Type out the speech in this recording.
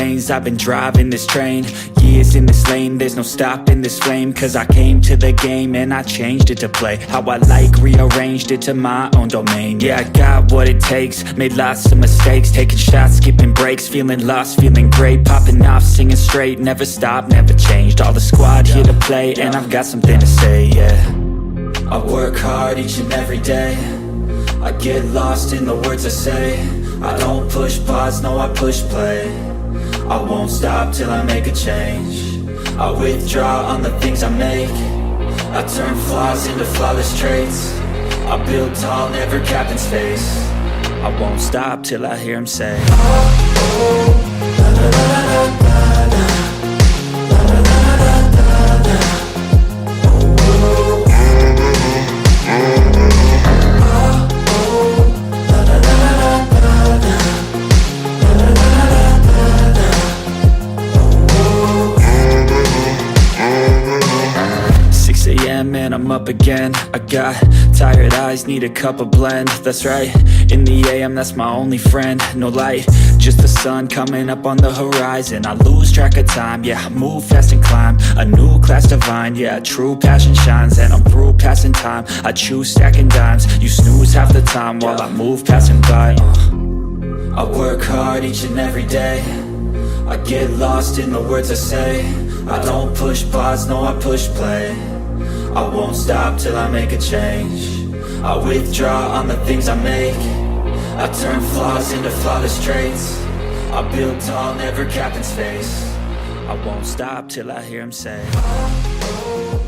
lanes, I've been driving this train. Years in this lane, there's no stopping this flame. Cause I came to the game and I changed it to play how I like, rearranged it to my own domain. Yeah, I got what it takes, made lots of mistakes, taking shots, skipping breaks, feeling lost, feeling great, popping off, singing straight, never stopped, never changed. All the squad here to play, and I've got something to say, yeah. I work hard each and every day, I get lost in the words I say. I don't push pause, no I push play. I won't stop till I make a change. I withdraw on the things I make. I turn flaws into flawless traits. I build tall, never capped in space. I won't stop till I hear him say, oh, oh, la, la, la, la, la, la. And I'm up again. I got tired eyes, need a cup of blend. That's right, in the AM, that's my only friend. No light, just the sun coming up on the horizon. I lose track of time, yeah, I move fast and climb a new class divine, yeah, true passion shines. And I'm through passing time, I choose stacking dimes. You snooze half the time while I move passing by. I work hard each and every day, I get lost in the words I say. I don't push pause, no I push play. I won't stop till I make a change. I withdraw on the things I make. I turn flaws into flawless traits. I build tall, never capped in space. I won't stop till I hear him say, oh, oh.